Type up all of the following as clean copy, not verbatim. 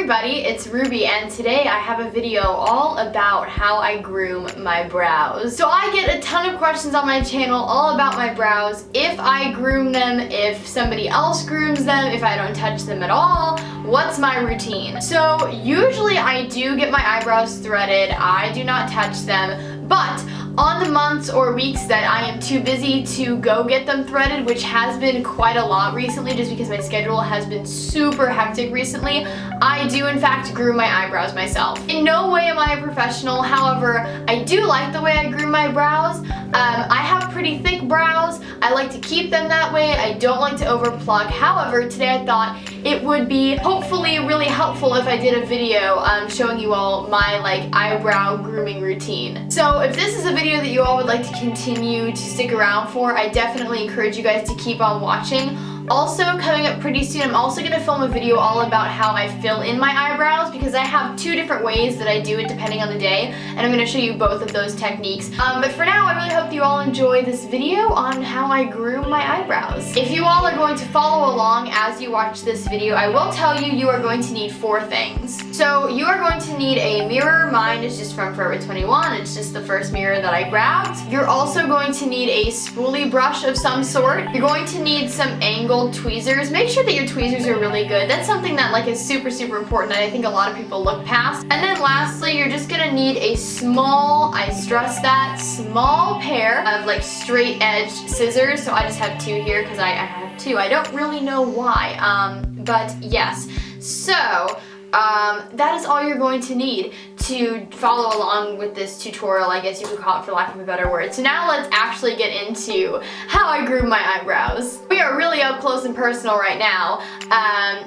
everybody, it's Ruby, and today I have a video all about how I groom my brows. So I get a ton of questions on my channel all about my brows, if I groom them, if somebody else grooms them, if I don't touch them at all, what's my routine? So usually I do get my eyebrows threaded, I do not touch them, but on the months or weeks that I am too busy to go get them threaded, which has been quite a lot recently just because my schedule has been super hectic recently, I do in fact groom my eyebrows myself. In no way am I a professional, however, I do like the way I groom my brows. I have pretty thick brows, I like to keep them that way, I don't like to overpluck. However, today I thought it would be hopefully really helpful if I did a video showing you all my eyebrow grooming routine. So if this is a video that you all would like to continue to stick around for, I definitely encourage you guys to keep on watching. Also, coming up pretty soon, I'm also going to film a video all about how I fill in my eyebrows because I have two different ways that I do it depending on the day, and I'm going to show you both of those techniques. But for now, I really hope you all enjoy this video on how I groom my eyebrows. If you all are going to follow along as you watch this video, I will tell you you are going to need 4 things. So you are going to need a mirror. Mine is just from Forever 21. It's just the first mirror that I grabbed. You're also going to need a spoolie brush of some sort. You're going to need some angled tweezers. Make sure that your tweezers are really good. That's something that is super important that I think a lot of people look past. And then lastly, you're just gonna need a small, I stress that, small pair of straight edged scissors. So I just have 2 here because I have 2. I don't really know why, but yes. So that is all you're going to need to follow along with this tutorial, I guess you could call it for lack of a better word. So now let's actually get into how I groom my eyebrows. We are really up close and personal right now,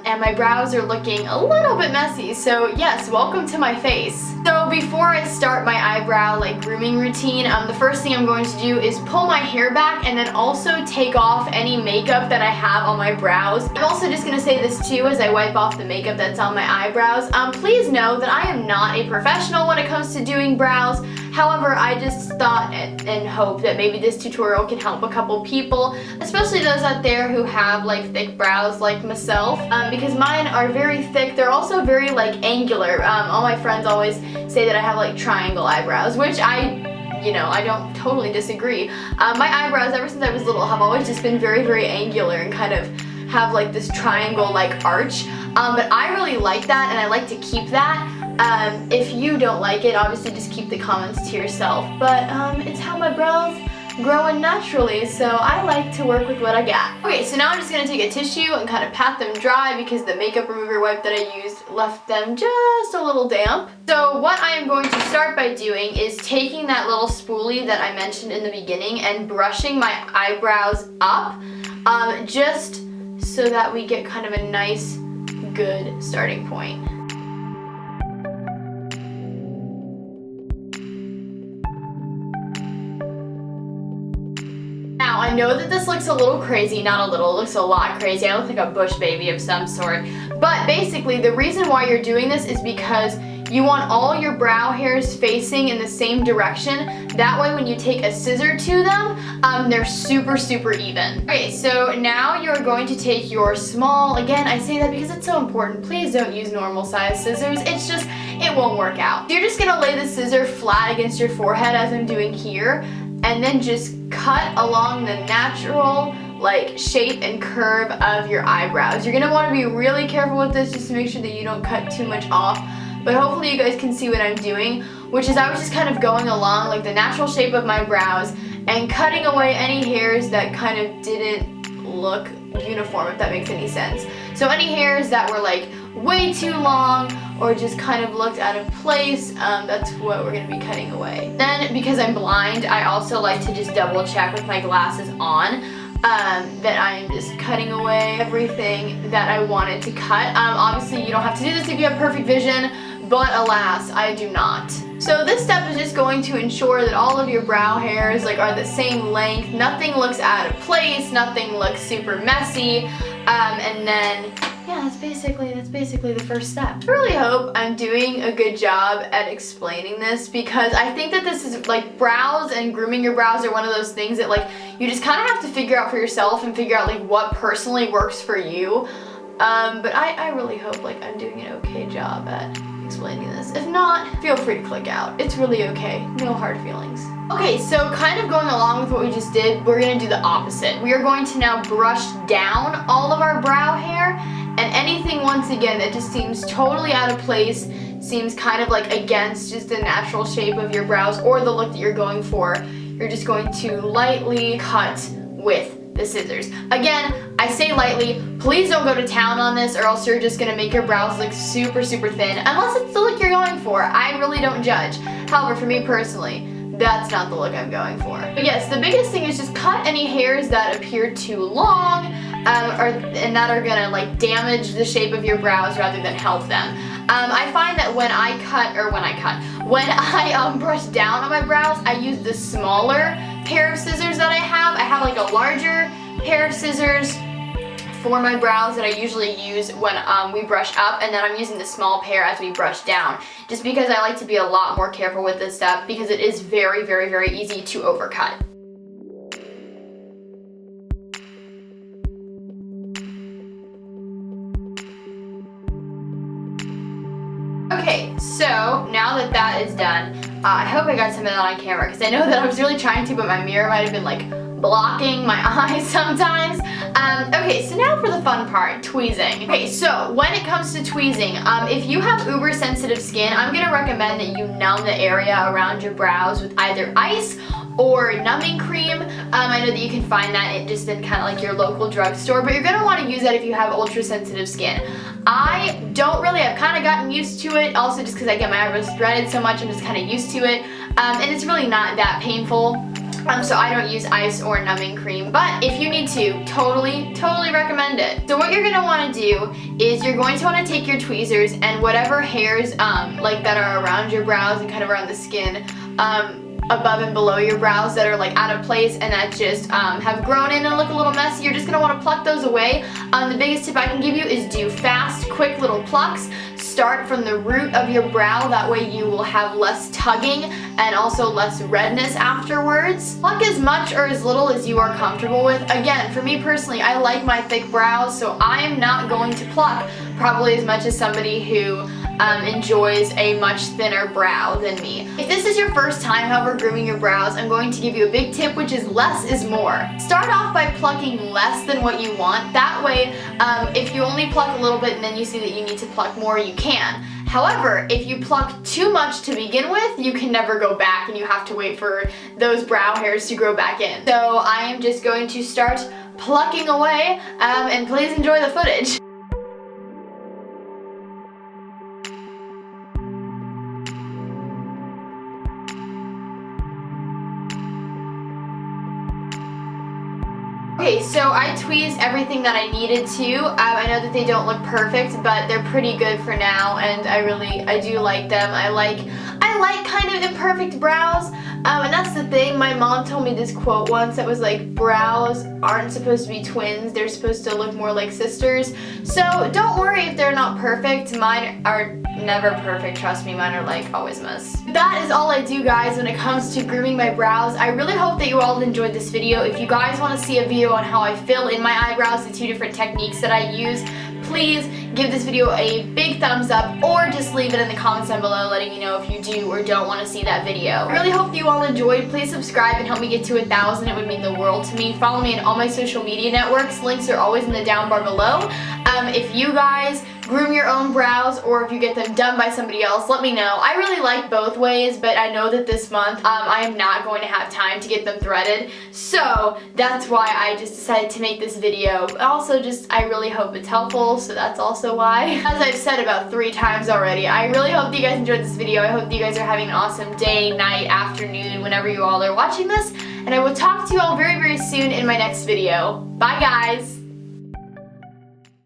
and my brows are looking a little bit messy, so yes, welcome to my face. So before I start my eyebrow grooming routine, the first thing I'm going to do is pull my hair back and then also take off any makeup that I have on my brows. I'm also just going to say this too as I wipe off the makeup that's on my eyebrows. Please know that I am not a professional when it comes to doing brows. However, I just thought and hope that maybe this tutorial can help a couple people, especially those out there who have thick brows like myself, because mine are very thick. They're also very angular. All my friends always say that I have triangle eyebrows, which I don't totally disagree. My eyebrows ever since I was little have always just been very angular and kind of have this triangle arch. But I really like that and I like to keep that. If you don't like it, obviously just keep the comments to yourself. But it's how my brows growing naturally, so I like to work with what I got. Okay, so now I'm just going to take a tissue and kind of pat them dry because the makeup remover wipe that I used left them just a little damp. So what I am going to start by doing is taking that little spoolie that I mentioned in the beginning and brushing my eyebrows up, just so that we get kind of a nice, good starting point. Now, I know that this looks a little crazy, not a little, it looks a lot crazy. I look like a bush baby of some sort. But basically, the reason why you're doing this is because you want all your brow hairs facing in the same direction. That way when you take a scissor to them, they're super even. Okay, so now you're going to take your small, again, I say that because it's so important, please don't use normal size scissors. It's just, it won't work out. You're just gonna lay the scissor flat against your forehead as I'm doing here, and then just cut along the natural shape and curve of your eyebrows. You're gonna wanna be really careful with this just to make sure that you don't cut too much off. But hopefully you guys can see what I'm doing, which is I was just kind of going along the natural shape of my brows and cutting away any hairs that kind of didn't look uniform, if that makes any sense. So any hairs that were way too long or just kind of looked out of place, that's what we're going to be cutting away. Then, because I'm blind, I also like to just double check with my glasses on that I am just cutting away everything that I wanted to cut. Obviously you don't have to do this if you have perfect vision, but alas, I do not. So this step is just going to ensure that all of your brow hairs are the same length, nothing looks out of place, nothing looks super messy, and then yeah, that's basically the first step. I really hope I'm doing a good job at explaining this because I think that this is brows and grooming your brows are one of those things that you just kind of have to figure out for yourself and figure out what personally works for you. But I really hope like I'm doing an okay job at explaining this. If not, feel free to click out. It's really okay. No hard feelings. Okay, so kind of going along with what we just did, we're gonna do the opposite. We are going to now brush down all of our brow hair, and anything, once again, that just seems totally out of place, seems kind of like against just the natural shape of your brows or the look that you're going for, you're just going to lightly cut with the scissors. Again, I say lightly, please don't go to town on this or else you're just gonna make your brows look super, super thin, unless it's the look you're going for. I really don't judge. However, for me personally, that's not the look I'm going for. But yes, the biggest thing is just cut any hairs that appear too long and that are gonna like damage the shape of your brows rather than help them. I find that when I brush down on my brows, I use the smaller pair of scissors that I have like a larger pair of scissors for my brows that I usually use when we brush up, and then I'm using the small pair as we brush down, just because I like to be a lot more careful with this stuff because it is very, very, very easy to overcut. Okay, so now that that is done, I hope I got some of that on camera because I know that I was really trying to, but my mirror might have been like blocking my eyes sometimes. Okay, so now for the fun part, tweezing. Okay, so when it comes to tweezing, if you have uber sensitive skin, I'm gonna recommend that you numb the area around your brows with either ice or numbing cream. I know that you can find that just in kind of like your local drugstore, but you're gonna want to use that if you have ultra sensitive skin. I don't really, I've kind of gotten used to it, also just because I get my eyebrows threaded so much, I'm just kind of used to it, and it's really not that painful. So I don't use ice or numbing cream, but if you need to, totally recommend it. So what you're gonna wanna do is you're going to wanna take your tweezers and whatever hairs like that are around your brows and kind of around the skin, above and below your brows that are like out of place and that just have grown in and look a little messy, you're just gonna wanna pluck those away. The biggest tip I can give you is do fast, quick little plucks. Start from the root of your brow, that way you will have less tugging and also less redness afterwards. Pluck as much or as little as you are comfortable with. Again, for me personally, I like my thick brows, so I am not going to pluck probably as much as somebody who enjoys a much thinner brow than me. If this is your first time, however, grooming your brows, I'm going to give you a big tip, which is less is more. Start off by plucking less than what you want. That way, if you only pluck a little bit and then you see that you need to pluck more, you can. However, if you pluck too much to begin with, you can never go back and you have to wait for those brow hairs to grow back in. So I am just going to start plucking away, and please enjoy the footage. Okay, so I tweezed everything that I needed to. I know that they don't look perfect, but they're pretty good for now, and I do like them. I like kind of imperfect brows, and that's the thing. My mom told me this quote once that was like, brows aren't supposed to be twins, they're supposed to look more like sisters. So don't worry if they're not perfect. Mine are never perfect, trust me, mine are like always mess. That is all I do, guys, when it comes to grooming my brows. I really hope that you all enjoyed this video. If you guys want to see a video on how I fill in my eyebrows, the 2 different techniques that I use, please give this video a big thumbs up or just leave it in the comments down below letting me know if you do or don't want to see that video. I really hope you all enjoyed. Please subscribe and help me get to 1,000. It would mean the world to me. Follow me on all my social media networks. Links are always in the down bar below. If you guys groom your own brows or if you get them done by somebody else, let me know. I really like both ways, but I know that this month I am not going to have time to get them threaded, so that's why I just decided to make this video. Also, I really hope it's helpful, so that's also why. As I've said about 3 times already, I really hope that you guys enjoyed this video. I hope that you guys are having an awesome day, night, afternoon, whenever you all are watching this, and I will talk to you all very, very soon in my next video. Bye, guys!